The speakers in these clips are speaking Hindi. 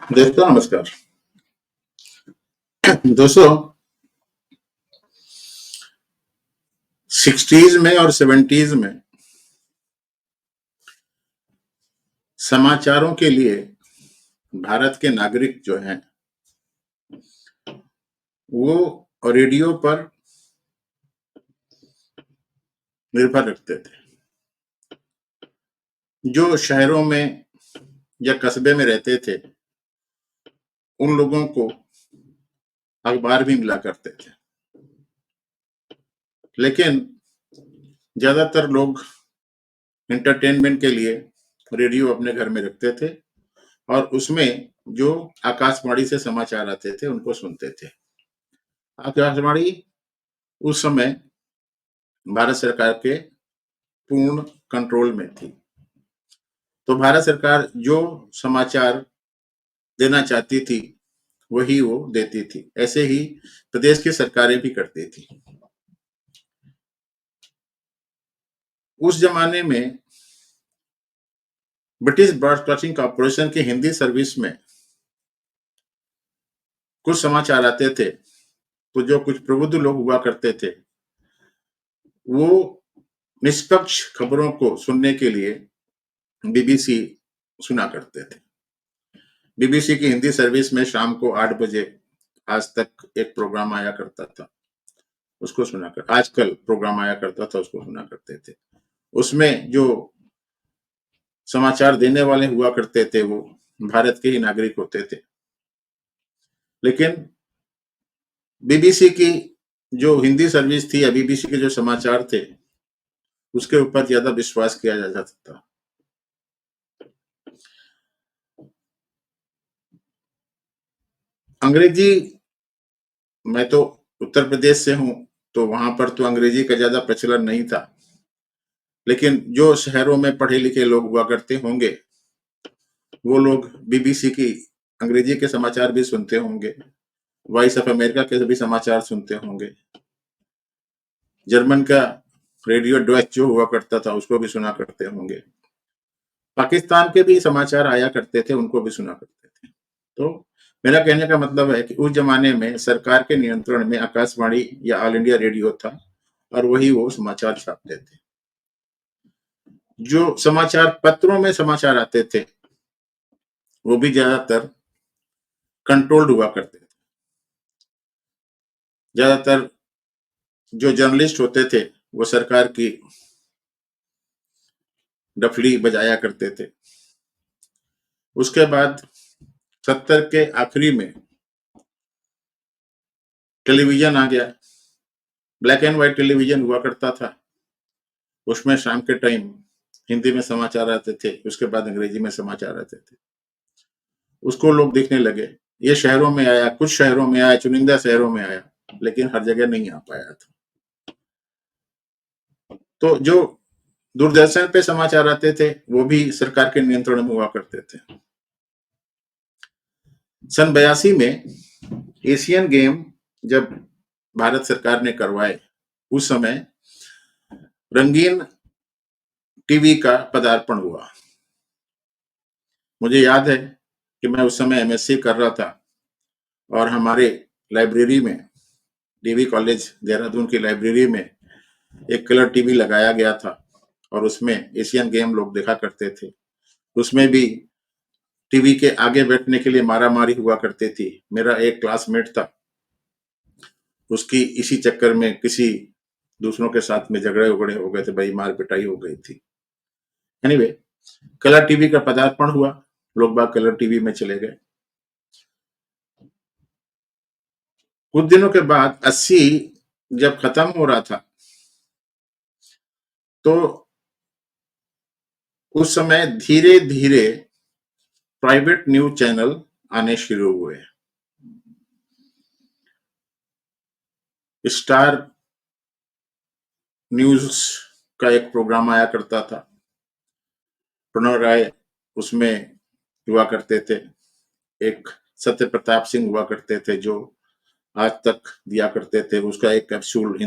दोस्तों नमस्कार। दोस्तों, 60s में और 70s में समाचारों के लिए भारत के नागरिक जो हैं वो रेडियो पर निर्भर रखते थे। जो शहरों में या कस्बे में रहते थे उन लोगों को अखबार भी मिला करते थे, लेकिन ज्यादातर लोग एंटरटेनमेंट के लिए रेडियो अपने घर में रखते थे और उसमें जो आकाशवाणी से समाचार आते थे उनको सुनते थे। आकाशवाणी उस समय भारत सरकार के पूर्ण कंट्रोल में थी, तो भारत सरकार जो समाचार देना चाहती थी वही वो देती थी। ऐसे ही प्रदेश की सरकारें भी करती थी। उस जमाने में ब्रिटिश ब्रॉडकास्टिंग कॉर्पोरेशन की हिंदी सर्विस में कुछ समाचार आते थे, तो जो कुछ प्रबुद्ध लोग हुआ करते थे वो निष्पक्ष खबरों को सुनने के लिए बीबीसी सुना करते थे। बीबीसी की हिंदी सर्विस में शाम को 8 बजे आज तक एक प्रोग्राम आया करता था, उसको सुना कर आजकल प्रोग्राम आया करता था, उसको सुना करते थे। उसमें जो समाचार देने वाले हुआ करते थे वो भारत के ही नागरिक होते थे, लेकिन बीबीसी की जो हिंदी सर्विस थी या बीबीसी के जो समाचार थे उसके ऊपर ज्यादा विश्वास किया जा सकता था। अंग्रेजी, मैं तो उत्तर प्रदेश से हूं तो वहां पर तो अंग्रेजी का ज्यादा प्रचलन नहीं था, लेकिन जो शहरों में पढ़े लिखे लोग हुआ करते होंगे वो लोग बीबीसी की अंग्रेजी के समाचार भी सुनते होंगे, वॉइस ऑफ अमेरिका के भी समाचार सुनते होंगे, जर्मन का रेडियो डॉच जो हुआ करता था उसको भी सुना करते होंगे, पाकिस्तान के भी समाचार आया करते थे उनको भी सुना करते थे। तो मेरा कहने का मतलब है कि उस जमाने में सरकार के नियंत्रण में आकाशवाणी या ऑल इंडिया रेडियो था और वही वो समाचार छापते थे। जो समाचार पत्रों में समाचार आते थे वो भी ज्यादातर कंट्रोल्ड हुआ करते थे। ज्यादातर जो जर्नलिस्ट होते थे वो सरकार की डफली बजाया करते थे। उसके बाद 70 के आखिरी में टेलीविजन आ गया। ब्लैक एंड व्हाइट टेलीविजन हुआ करता था, उसमें शाम के टाइम हिंदी में समाचार आते थे, उसके बाद अंग्रेजी में समाचार आते थे, उसको लोग देखने लगे। ये शहरों में आया, कुछ शहरों में आया, चुनिंदा शहरों में आया, लेकिन हर जगह नहीं आ पाया था। तो जो दूरदर्शन पे समाचार आते थे वो भी सरकार के नियंत्रण में हुआ करते थे। सन 82 में एशियन गेम जब भारत सरकार ने करवाए उस समय रंगीन टीवी का पदार्पण हुआ। मुझे याद है कि मैं उस समय एमएससी कर रहा था और हमारे लाइब्रेरी में, डीवी कॉलेज देहरादून की लाइब्रेरी में एक कलर टीवी लगाया गया था और उसमें एशियन गेम लोग देखा करते थे। उसमें भी टीवी के आगे बैठने के लिए मारामारी हुआ करती थी। मेरा एक क्लासमेट था, उसकी इसी चक्कर में किसी दूसरों के साथ में झगड़े उगड़े हो गए थे, भाई मार पिटाई हो गई थी। एनीवे, कलर टीवी का पदार्पण हुआ, लोग बाग कलर टीवी में चले गए। कुछ दिनों के बाद 80 जब खत्म हो रहा था तो उस समय धीरे धीरे प्राइवेट न्यूज चैनल आने शुरू हुए। स्टार न्यूज का एक प्रोग्राम आया करता था, प्रणव राय उसमें हुआ करते थे, एक सत्य प्रताप सिंह हुआ करते थे जो आज तक दिया करते थे, उसका एक कैप्सूल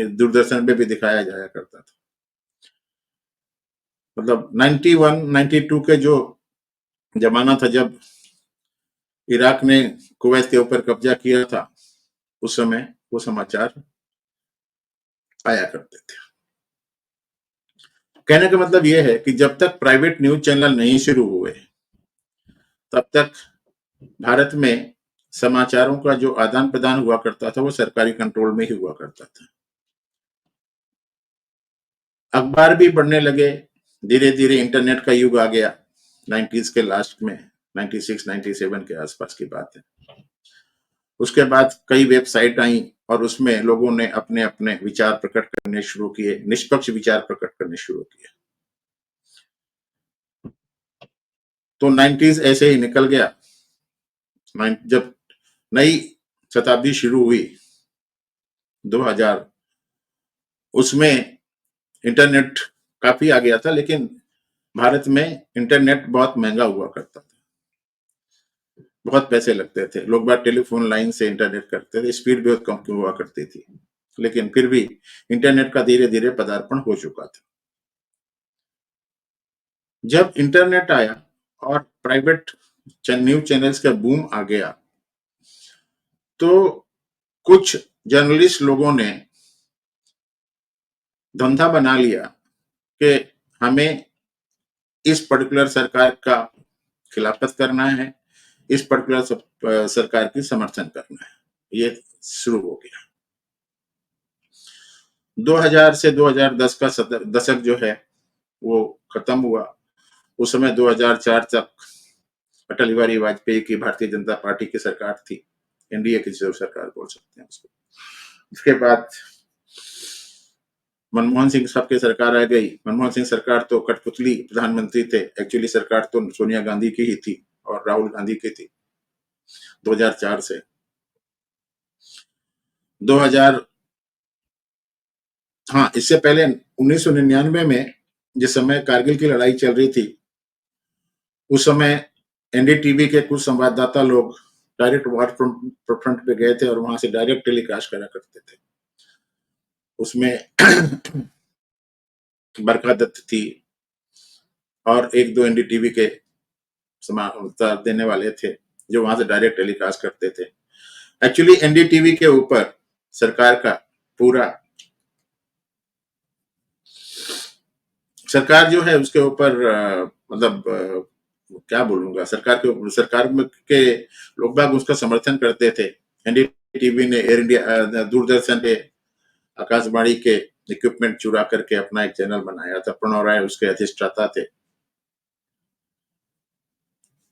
दूरदर्शन पे भी दिखाया जाया करता था। मतलब 91 92 के जो जमाना था जब इराक ने कुवैत के ऊपर कब्जा किया था, उस समय वो समाचार आया करते थे। कहने का मतलब ये है कि जब तक प्राइवेट न्यूज चैनल नहीं शुरू हुए, तब तक भारत में समाचारों का जो आदान प्रदान हुआ करता था वो सरकारी कंट्रोल में ही हुआ करता था। अखबार भी बढ़ने लगे, धीरे धीरे इंटरनेट का युग आ गया 90s के लास्ट में, 96 97 के आसपास की बात है। उसके बाद कई वेबसाइट आई और उसमें लोगों ने अपने अपने विचार प्रकट करने शुरू किए, निष्पक्ष विचार प्रकट करने शुरू किए। तो 90s ऐसे ही निकल गया। जब नई शताब्दी शुरू हुई 2000, उसमें इंटरनेट काफी आ गया था, लेकिन भारत में इंटरनेट बहुत महंगा हुआ करता था, बहुत पैसे लगते थे, लोग बात टेलीफोन लाइन से इंटरनेट करते थे, स्पीड बहुत कम हुआ करती थी, लेकिन फिर भी इंटरनेट का धीरे धीरे पदार्पण हो चुका था। जब इंटरनेट आया और प्राइवेट न्यूज चैनल्स का बूम आ गया, तो कुछ जर्नलिस्ट लोगों ने धंधा बना लिया कि हमें इस पर्टिकुलर सरकार का खिलाफत करना है, इस पर्टिकुलर सरकार की समर्थन करना है। ये शुरू हो गया। 2000 से 2010 का दशक जो है वो खत्म हुआ। उस समय 2004 तक अटल बिहारी वाजपेयी की भारतीय जनता पार्टी की सरकार थी, एनडीए की जो सरकार बोल सकते हैं उसको। इसके बाद मनमोहन सिंह साहब की सरकार आ गई। मनमोहन सिंह सरकार तो कठपुतली प्रधानमंत्री थे, एक्चुअली सरकार तो सोनिया गांधी की ही थी और राहुल गांधी की थी 2004 से 2000। हाँ, इससे पहले 1999 में जिस समय कारगिल की लड़ाई चल रही थी, उस समय एनडीटीवी के कुछ संवाददाता लोग डायरेक्ट वार फ्रंट पे गए थे और वहां से डायरेक्ट टेलीकास्ट करा करते थे। उसमें बरखा दत्त थी और एक दो एनडीटीवी के समाचार देने वाले थे जो वहां से डायरेक्ट टेलीकास्ट करते थे। एक्चुअली एनडीटीवी के ऊपर सरकार का पूरा, सरकार जो है उसके ऊपर मतलब क्या बोलूंगा, सरकार के लोग बाग उसका समर्थन करते थे। एनडीटीवी ने एयर इंडिया, दूरदर्शन के आकाशवाणी के इक्विपमेंट चुरा करके अपना एक चैनल बनाया था, प्रणव राय उसके अधिष्ठाता थे।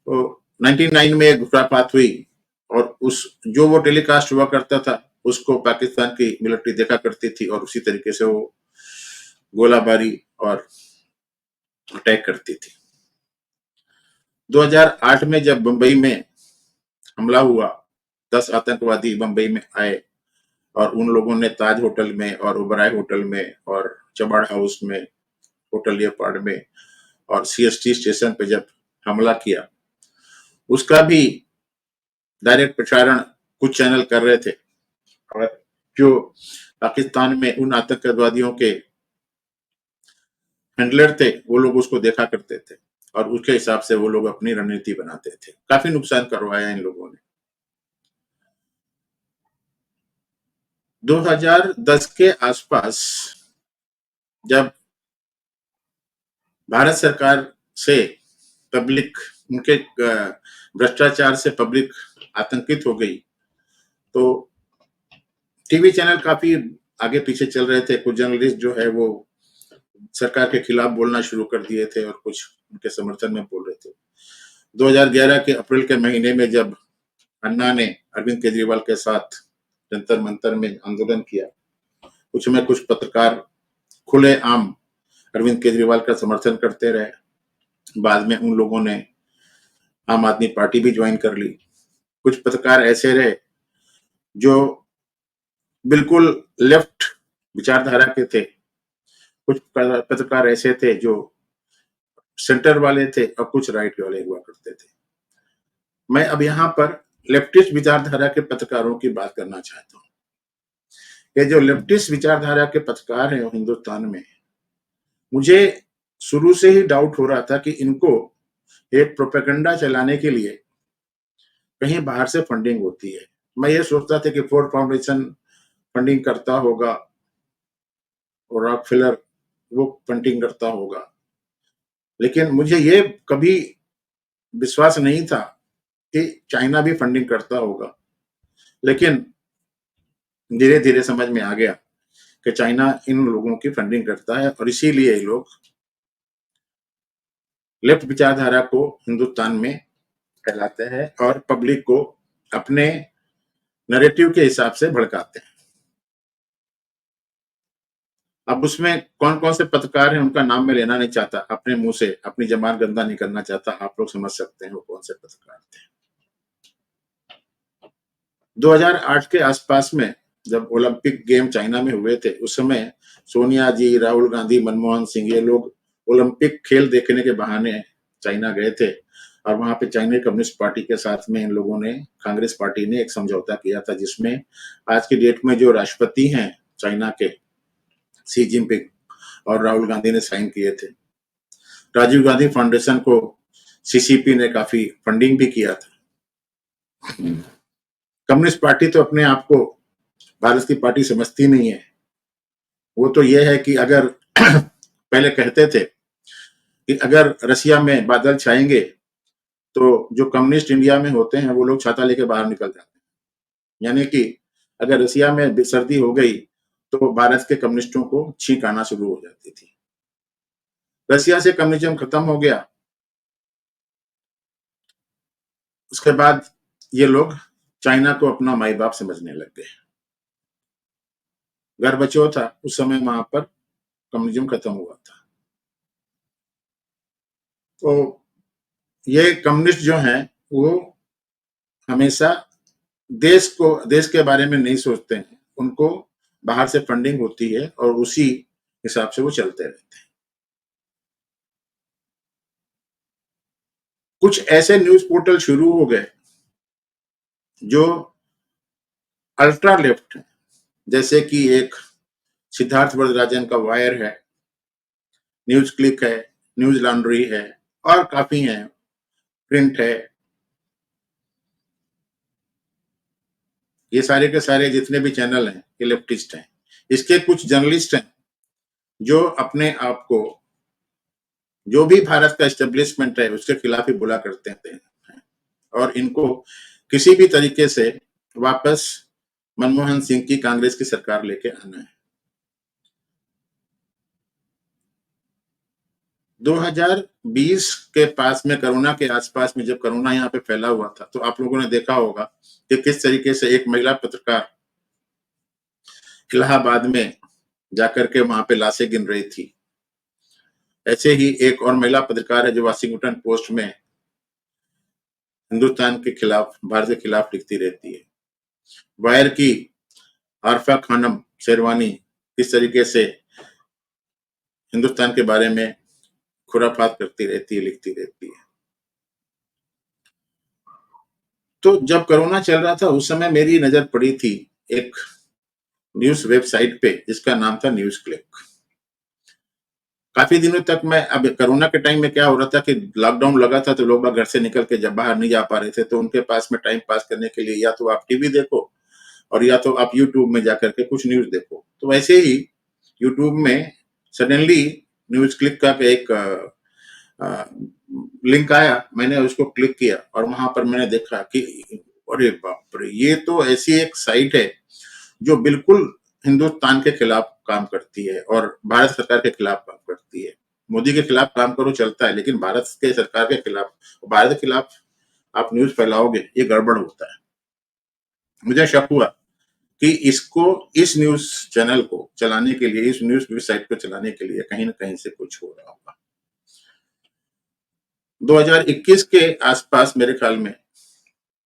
तो 99 में एक खुरापात हुई और उस जो वो टेलीकास्ट हुआ करता था उसको पाकिस्तान की मिलिट्री देखा करती थी और उसी तरीके से वो गोलाबारी और अटैक करती थी। 2008 में जब बंबई में हमला हुआ, 10 आतंकवादी बंबई में आए और उन लोगों ने ताज होटल में और ओबराय होटल में और चबाड़ हाउस में, होटल लियोपार्ड में और सीएसटी स्टेशन पे जब हमला किया, उसका भी डायरेक्ट प्रसारण कुछ चैनल कर रहे थे और जो पाकिस्तान में उन आतंकवादियों के हैंडलर थे वो लोग उसको देखा करते थे और उसके हिसाब से वो लोग अपनी रणनीति बनाते थे। काफी नुकसान करवाया इन लोगों ने। 2010 के आसपास जब भारत सरकार से पब्लिक, उनके भ्रष्टाचार से पब्लिक आतंकित हो गई, तो टीवी चैनल काफी आगे पीछे चल रहे थे। कुछ जर्नलिस्ट जो है वो सरकार के खिलाफ बोलना शुरू कर दिए थे और कुछ उनके समर्थन में बोल रहे थे। 2011 के अप्रैल के महीने में जब अन्ना ने अरविंद केजरीवाल के साथ जंतर मंतर में आंदोलन किया, कुछ में कुछ पत्रकार खुले आम अरविंद केजरीवाल का समर्थन करते रहे। बाद में उन लोगों ने आम आदमी पार्टी भी ज्वाइन कर ली। कुछ पत्रकार ऐसे रहे जो बिल्कुल लेफ्ट विचारधारा के थे, कुछ पत्रकार ऐसे थे जो सेंटर वाले थे और कुछ राइट वाले हुआ करते थे। मैं अब यहाँ पर लेफ्टिस्ट विचारधारा के पत्रकारों की बात करना चाहता हूँ। ये जो लेफ्टिस्ट विचारधारा के पत्रकार हैं हिंदुस्तान में, मुझे शुरू से ही डाउट हो रहा था कि इनको एक प्रोपेगेंडा चलाने के लिए कहीं बाहर से फंडिंग होती है। मैं ये सोचता था कि फोर्ड फाउंडेशन फंडिंग करता होगा और रॉकफेलर वो फंडिंग करता होगा, लेकिन मुझे ये कभी विश्वास नहीं था कि चाइना भी फंडिंग करता होगा। लेकिन धीरे धीरे समझ में आ गया कि चाइना इन लोगों की फंडिंग करता है और इसीलिए ये लोग लेफ्ट विचारधारा को हिंदुस्तान में फैलाते हैं और पब्लिक को अपने नैरेटिव के हिसाब से भड़काते हैं। अब उसमें कौन कौन से पत्रकार हैं उनका नाम मैं लेना नहीं चाहता, अपने मुंह से अपनी जबान गंदा नहीं करना चाहता, आप लोग समझ सकते हैं वो कौन से पत्रकार थे। 2008 के आसपास में जब ओलंपिक गेम चाइना में हुए थे, उस समय सोनिया जी, राहुल गांधी, मनमोहन सिंह ये लोग ओलंपिक खेल देखने के बहाने चाइना गए थे और वहां पे चाइनीज कम्युनिस्ट पार्टी के साथ में इन लोगों ने, कांग्रेस पार्टी ने एक समझौता किया था जिसमें आज की डेट में जो राष्ट्रपति हैं चाइना के, शी जिनपिंग और राहुल गांधी ने साइन किए थे। राजीव गांधी फाउंडेशन को सीसीपी ने काफी फंडिंग भी किया था। कम्युनिस्ट पार्टी तो अपने आप को भारत की पार्टी समझती नहीं है। वो तो ये है कि अगर पहले कहते थे कि अगर रसिया में बादल छाएंगे तो जो कम्युनिस्ट इंडिया में होते हैं वो लोग छाता लेके बाहर निकल जाते हैं। यानी कि अगर रसिया में सर्दी हो गई तो भारत के कम्युनिस्टों को छींक आना शुरू हो जाती थी। रसिया से कम्युनिज्म खत्म हो गया, उसके बाद ये लोग चाइना को अपना माई बाप समझने लग गए। गर्भचो था उस समय वहां पर कम्युनिज्म खत्म हुआ था। तो ये कम्युनिस्ट जो हैं वो हमेशा देश के बारे में नहीं सोचते हैं, उनको बाहर से फंडिंग होती है और उसी हिसाब से वो चलते रहते हैं। कुछ ऐसे न्यूज पोर्टल शुरू हो गए जो अल्ट्रा लेफ्ट है, जैसे कि एक सिद्धार्थ वरदराजन का वायर है, न्यूज क्लिक है, न्यूज लॉन्ड्री है और काफी है, प्रिंट है। ये सारे के सारे जितने भी चैनल हैं ये लेफ्टिस्ट हैं। इसके कुछ जर्नलिस्ट हैं जो अपने आप को, जो भी भारत का एस्टेब्लिशमेंट है उसके खिलाफ ही बुला करते हैं और इनको किसी भी तरीके से वापस मनमोहन सिंह की कांग्रेस की सरकार लेके आना है। 2020 के पास में, कोरोना के आसपास में, जब कोरोना यहाँ पे फैला हुआ था तो आप लोगों ने देखा होगा कि किस तरीके से एक महिला पत्रकार इलाहाबाद में जाकर के वहां पे लाशें गिन रही थी। ऐसे ही एक और महिला पत्रकार है जो वाशिंगटन पोस्ट में हिंदुस्तान के खिलाफ, भारत के खिलाफ लिखती रहती है। वायर की आरफा खानम शेरवानी किस तरीके से हिंदुस्तान के बारे में खुराफात करती रहती है, लिखती रहती है। तो जब कोरोना चल रहा था उस समय मेरी नजर पड़ी थी एक न्यूज वेबसाइट पे जिसका नाम था न्यूज क्लिक। काफी दिनों तक मैं, अब कोरोना के टाइम में क्या हो रहा था कि लॉकडाउन लगा था तो लोग घर से निकल के जब बाहर नहीं जा पा रहे थे, तो उनके पास में टाइम पास करने के लिए या तो आप टीवी देखो और या तो आप यूट्यूब में जाकर के कुछ न्यूज देखो। तो वैसे ही यूट्यूब में सडनली न्यूज क्लिक का एक लिंक आया, मैंने उसको क्लिक किया और वहां पर मैंने देखा कि अरे बाप रे, ये तो ऐसी एक साइट है जो बिल्कुल हिंदुस्तान के खिलाफ काम करती है और भारत सरकार के खिलाफ काम करती है। मोदी के खिलाफ काम करो चलता है, लेकिन भारत के सरकार के खिलाफ, भारत के खिलाफ आप न्यूज फैलाओगे, ये गड़बड़ होता है। मुझे शक हुआ कि इसको, इस न्यूज चैनल को चलाने के लिए, इस न्यूज वेबसाइट को चलाने के लिए कहीं ना कहीं से कुछ हो रहा होगा। 2021 के आसपास मेरे ख्याल में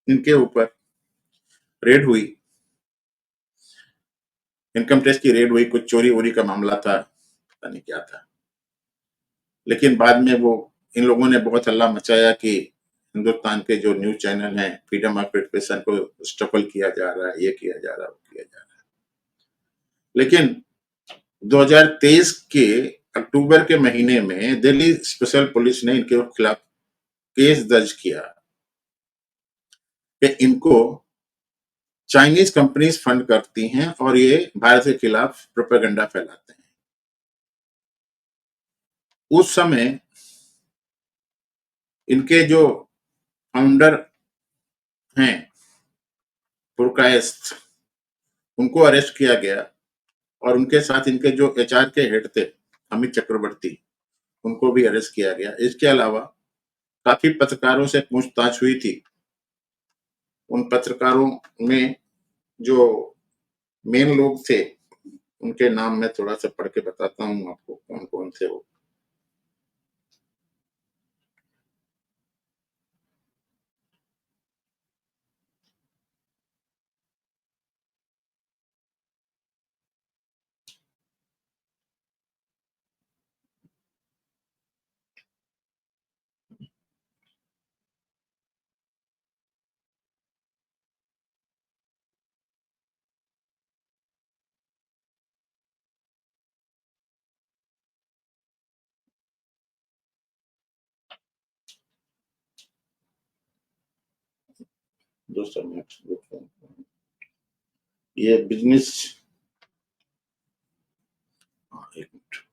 इनके ऊपर रेड हुई, इनकम टैक्स की रेड हुई, कुछ चोरी वोरी का मामला था, पता नहीं क्या था। लेकिन बाद में वो, इन लोगों ने बहुत हल्ला मचाया कि हिंदुस्तान के जो न्यूज चैनल हैं, फ्रीडम ऑफ एक्सप्रेशन को स्टफल किया जा रहा है, ये किया जा रहा है, वो किया जा रहा है। लेकिन 2023 के अक्टूबर के महीने में दिल्ली स्पेशल पुलिस ने इनके खिलाफ केस दर्ज किया कि इनको चाइनीज कंपनीज फंड करती हैं और ये भारत के खिलाफ प्रोपेगेंडा फैलाते हैं। उस समय इनके जो फाउंडर हैं पुरकायस्थ, उनको अरेस्ट किया गया और उनके साथ इनके जो एचआर के हेड थे अमित चक्रवर्ती, उनको भी अरेस्ट किया गया। इसके अलावा काफी पत्रकारों से पूछताछ हुई थी। उन पत्रकारों में जो मेन लोग थे उनके नाम मैं थोड़ा सा पढ़ के बताता हूँ आपको कौन कौन थे वो। दोस्तों ये बिजनेस, एक मिनट,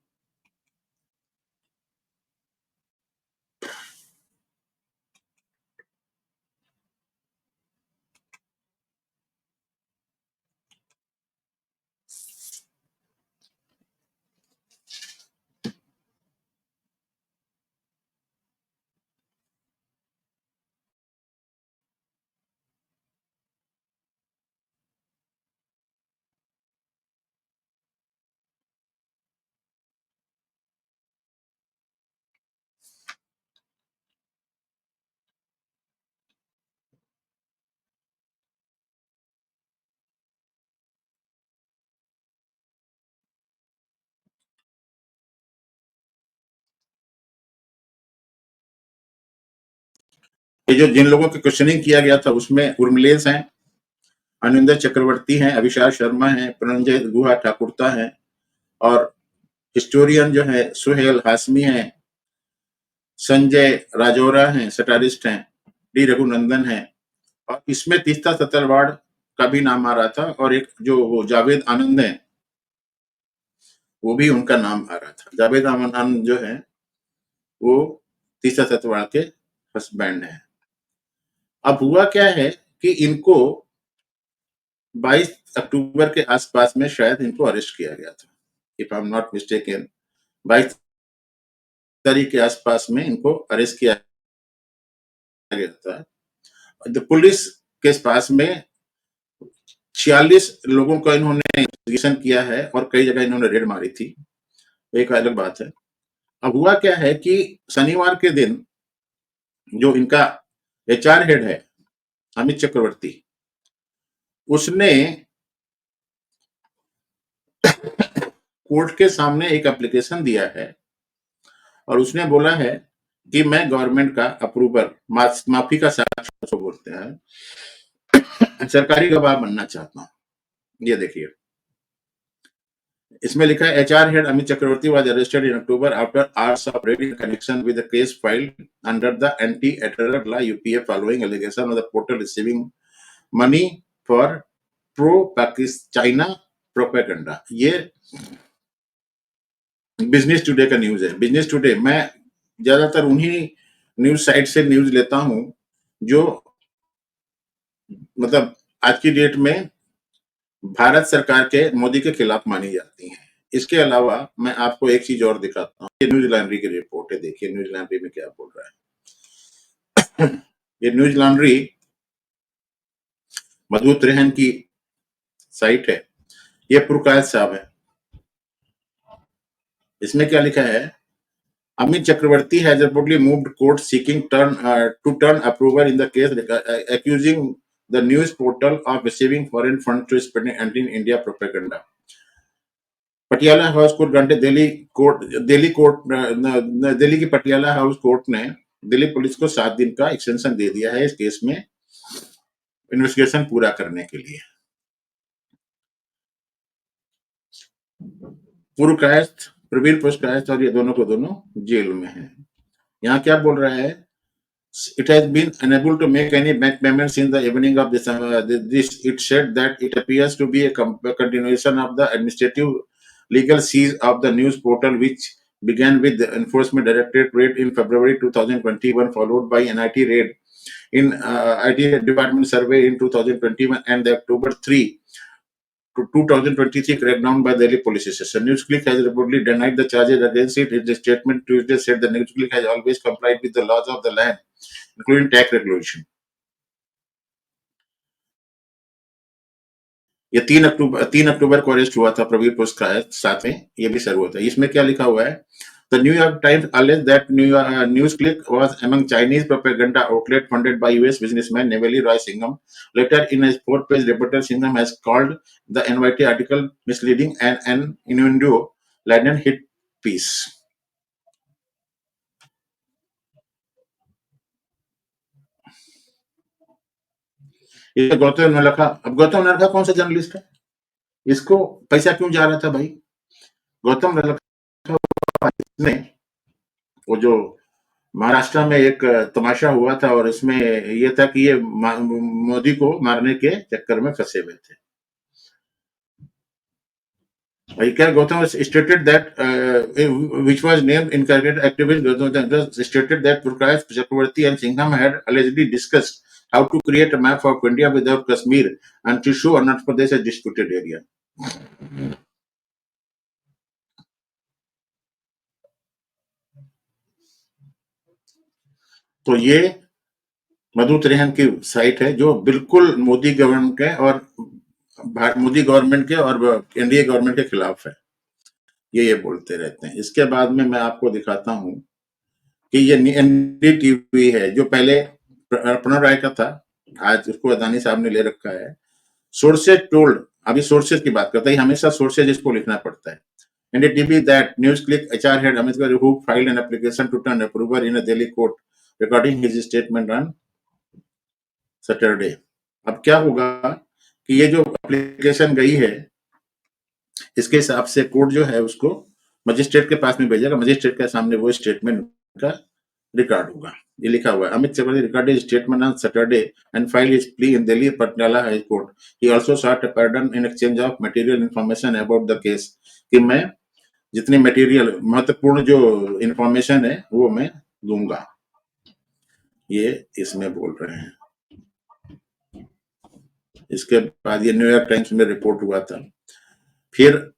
ये जो जिन लोगों की क्वेश्चनिंग किया गया था उसमें उर्मिलेश हैं, अनिंदर चक्रवर्ती हैं, अभिषाक शर्मा हैं, प्रणंजय गुहा ठाकुरता हैं और हिस्टोरियन जो है सुहेल हाशमी हैं, संजय राजौरा हैं, सटारिस्ट हैं, डी रघुनंदन हैं और इसमें तीस्ता सतरवाड़ का भी नाम आ रहा था और एक जो वो जावेद आनंद है वो भी उनका नाम आ रहा था। जावेद आनंद जो है वो तीस्ता सतरवाड़ के हस्बैंड है। अब हुआ क्या है कि इनको 22 अक्टूबर के आसपास में शायद इनको अरेस्ट किया गया था, if I am not mistaken. 22 तारीख के आसपास में इनको अरेस्ट किया गया था। द पुलिस के पास में 46 लोगों का इन्होंने इन्वेस्टिगेशन किया है और कई जगह इन्होंने रेड मारी थी, एक अलग बात है। अब हुआ क्या है कि शनिवार के दिन जो इनका एचआर हेड है अमित चक्रवर्ती, उसने कोर्ट के सामने एक एप्लीकेशन दिया है और उसने बोला है कि मैं गवर्नमेंट का अप्रूवर, माफी का साक्ष्य बोलते हैं, सरकारी गवाह बनना चाहता हूँ। ये देखिए इसमें लिखा है HR head Amit Chakravarty was arrested in October after hours of raid in connection with the case filed under the anti terror law UPA following allegation of the portal receiving money for pro Pakistan China propaganda. ये बिजनेस टुडे का न्यूज है। बिजनेस टुडे मैं ज्यादातर उन्हीं न्यूज साइट से न्यूज लेता हूं जो मतलब आज की डेट में भारत सरकार के मोदी के खिलाफ मानी जाती हैं। इसके अलावा मैं आपको एक चीज और दिखाता हूँ, ये न्यूज लॉन्ड्री की रिपोर्ट है। देखिए न्यूज लॉन्ड्री में क्या बोल रहा है। ये न्यूज लॉन्ड्री मधु त्रेहन की साइट है। ये पुरकायत साहब है। इसमें क्या लिखा है, Amit Chakravarti has reportedly moved court seeking to turn approval in the case, accusing the news portal of receiving foreign funds to spreading anti-India propaganda. Patiala house court granted Delhi की पटियाला हाउस कोर्ट ने दिल्ली पुलिस को 7 दिन का एक्सटेंशन दे दिया है इस केस में इन्वेस्टिगेशन पूरा करने के लिए। प्रवीण पुरकायस्थ और ये दोनों को दोनों जेल में हैं। यहाँ क्या बोल रहा है It has been unable to make any bank payments in the evening of December. This it said that it appears to be a continuation of the administrative legal seize of the news portal, which began with the Enforcement Directorate raid in February 2021, followed by an IT raid in IT department survey in 2021, and the October 3 to 2023 crackdown by Delhi police station. NewsClick has reportedly denied the charges against it. In the statement Tuesday said the NewsClick has always complied with the laws of the land, including tax regulation. ये 3 अक्टूबर को अरेस्ट हुआ था प्रवीर पुष्प का साथ में, ये भी सर हुआ था। इसमें क्या लिखा हुआ है? The New York Times alleged that NewsClick was among Chinese propaganda outlet funded by US businessman Neville Roy Singham. Later, in a 4-page rebuttal, Singham has called the NYT article misleading and an innuendo-laden hit piece. ये गौतम नलखा, अब गौतम नलखा कौन सा जर्नलिस्ट है? इसको पैसा क्यों जा रहा था भाई? गौतम नलखा ने वो जो महाराष्ट्र में एक तमाशा हुआ था और इसमें ये था कि ये मोदी को मारने के चक्कर में फंसे हुए थे। भाई क्या Gautam stated that which was named incorrect activist Gautam stated that Prakash Chakravarti and Singham had allegedly discussed how to create a map of India without Kashmir and to show Arunachal Pradesh as disputed area. तो ये मधु त्रेहन की साइट है जो बिल्कुल मोदी गवर्नमेंट के और मोदी गवर्नमेंट के और एनडीए गवर्नमेंट के खिलाफ है। ये बोलते रहते हैं। इसके बाद में मैं आपको दिखाता हूं कि ये एनडीटीवी है जो पहले प्रणव राय का था, आज उसको अदानी साहब ने ले रखा है। सोर्सेज टोल्ड, अभी सोर्सेज की बात करता है, हमेशा सोर्सेज इसको लिखना पड़ता है। NDTV that NewsClick HR head Amit Gari who filed an application to turn approver in a Delhi court regarding his statement on Saturday. अब क्या होगा कि ये जो एप्लीकेशन गई है इसके हिसाब से कोर्ट जो है उसको मजिस्ट्रेट के पास में भेजेगा, मजिस्ट्रेट के सामने वो स्टेटमेंट का रिकॉर्ड होगा। ये लिखा हुआ है, Amit Chakravarti recorded statement on Saturday and filed his plea in Delhi Patiala high court. He also sought a pardon in exchange of material information about the case, कि मैं जितनी मटेरियल महत्वपूर्ण जो इंफॉर्मेशन है वो मैं दूंगा, ये इसमें बोल रहे हैं। इसके बाद ये न्यूयॉर्क टाइम्स में रिपोर्ट हुआ था। फिर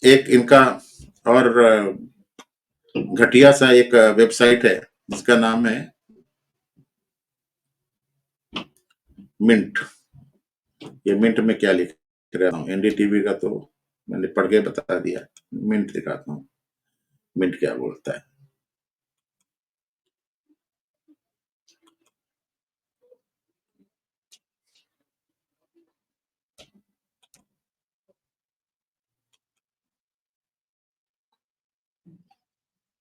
एक इनका और घटिया सा एक वेबसाइट है जिसका नाम है मिंट। ये मिंट में क्या लिख रहा हूँ, एनडीटीवी का तो मैंने पढ़ के बता दिया, मिंट दिखाता हूँ मिंट क्या बोलता है।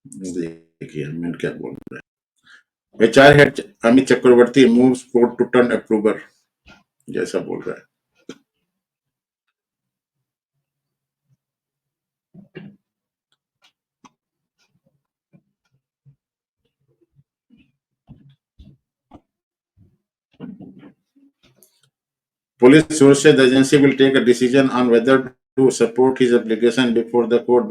देखिए मिंट क्या बोल रहा है। HR head Amit Chakravarty moves court to turn approver, जैसा बोल रहा है। Police source said the agency will take a decision on whether to support his application before the court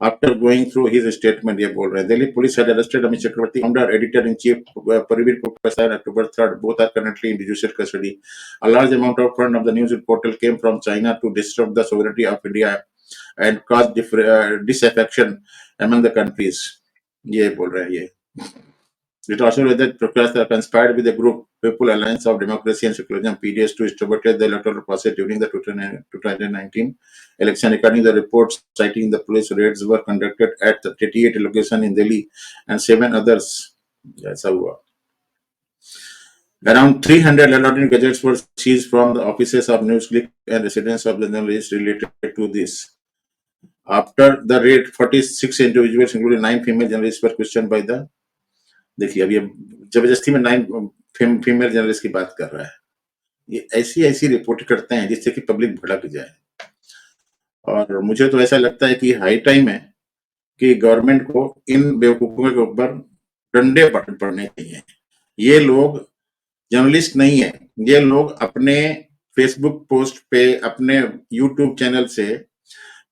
after going through his statement, ये बोल रहे हैं। Delhi police had arrested Amit Chakravarti, founder, editor-in-chief, Parvir Prasad, October 3rd. Both are currently in judicial custody. A large amount of fund of the news portal came from China to disrupt the sovereignty of India and cause disaffection among the countries. ये बोल रहे हैं ये। It also read that Prakash conspired with the group People Alliance of Democracy and Secularism (PDS) to sabotage the electoral process during the 2019 election. According to the reports, citing the police raids were conducted at the 38 locations in Delhi and 7 others. ऐसा हुआ। Around 300 electronic gadgets were seized from the offices of NewsClick and residence of the journalists related to this. After the raid, 46 individuals, including 9 female journalists, were questioned by the। देखिए अब ये जबरदस्ती में 9 फीमेल जर्नलिस्ट की बात कर रहा है। ये ऐसी रिपोर्ट करते हैं जिससे कि पब्लिक भड़क जाए। और मुझे तो ऐसा लगता है कि हाई टाइम है कि गवर्नमेंट को इन बेवकूफों के ऊपर डंडे पड़ने चाहिए। ये लोग जर्नलिस्ट नहीं है, ये लोग अपने फेसबुक पोस्ट पे, अपने यूट्यूब चैनल से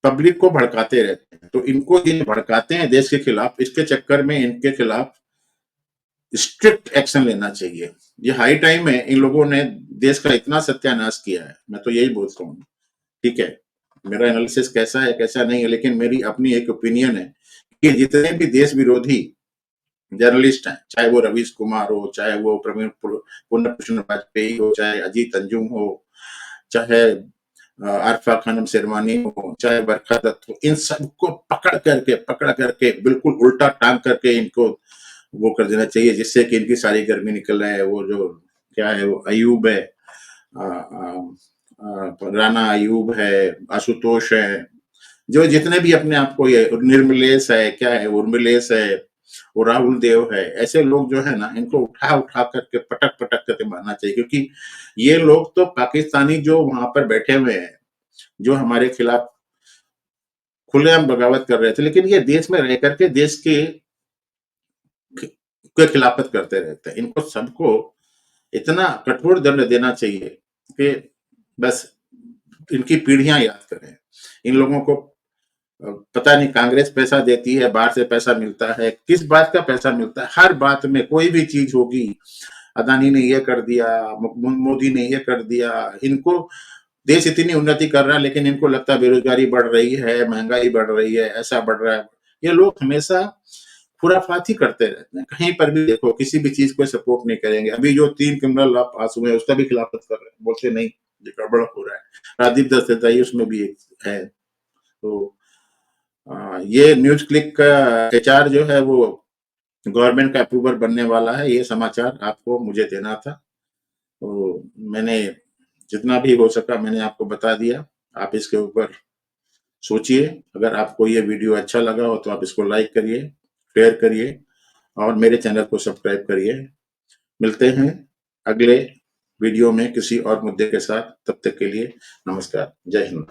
पब्लिक को भड़काते रहते हैं। तो इनको ये भड़काते हैं देश के खिलाफ, इसके चक्कर में इनके खिलाफ स्ट्रिक्ट एक्शन लेना चाहिए। ये हाई टाइम है, इन लोगों ने देश का इतना सत्यानाश किया है। मैं तो यही बोलता हूँ, ठीक है, मेरा एनालिसिस कैसा है कैसा नहीं है, लेकिन मेरी अपनी एक ओपिनियन है कि जितने भी देश विरोधी जर्नलिस्ट हैं, चाहे वो रवीश कुमार हो, चाहे वो पुनः कृष्ण वाजपेयी हो, चाहे अजीत अंजुम हो, चाहे आरफा खानम शेरवानी हो, चाहे बरखा दत्त हो, इन सबको पकड़ करके बिल्कुल उल्टा टांग करके इनको वो कर देना चाहिए, जिससे कि इनकी सारी गर्मी निकल रहा है। वो जो क्या है, वो अयूब है, राणा अयूब है, आशुतोष है, जो जितने भी अपने आप को, ये निर्मलेश है, क्या है, उर्मिलेश है, वो राहुल देव है, ऐसे लोग जो है ना, इनको उठा करके पटक करके मारना चाहिए। क्योंकि ये लोग तो पाकिस्तानी जो वहां पर बैठे हुए हैं, जो हमारे खिलाफ खुलेआम बगावत कर रहे थे, लेकिन ये देश में रह करके देश के खिलाफत करते रहते हैं। इनको सबको इतना कठोर दंड देना चाहिए कि बस इनकी पीढ़ियां याद करें। इन लोगों को पता नहीं कांग्रेस पैसा देती है, बाहर से पैसा मिलता है, किस बात का पैसा मिलता है? हर बात में कोई भी चीज होगी, अदानी ने ये कर दिया, मोदी ने ये कर दिया। इनको देश इतनी उन्नति कर रहा है, लेकिन इनको लगता है बेरोजगारी बढ़ रही है, महंगाई बढ़ रही है, ऐसा बढ़ रहा है। ये लोग हमेशा खुराफात ही करते रहते हैं। कहीं पर भी देखो, किसी भी चीज को सपोर्ट नहीं करेंगे। अभी जो 3 क्रिमिनल लॉ पास हुए हैं, उसका भी खिलाफत कर रहे हैं, बोलते नहीं ये गड़बड़ हो रहा है। राजीव दस्तेदाई उसमें भी एक है। तो ये न्यूज क्लिक का एचआर जो है वो गवर्नमेंट का अप्रूवर बनने वाला है। ये समाचार आपको मुझे देना था, तो मैंने जितना भी हो सका मैंने आपको बता दिया। आप इसके ऊपर सोचिए। अगर आपको ये वीडियो अच्छा लगा हो तो आप इसको लाइक करिए, शेयर करिए और मेरे चैनल को सब्सक्राइब करिए। मिलते हैं अगले वीडियो में किसी और मुद्दे के साथ। तब तक के लिए नमस्कार। जय हिंद।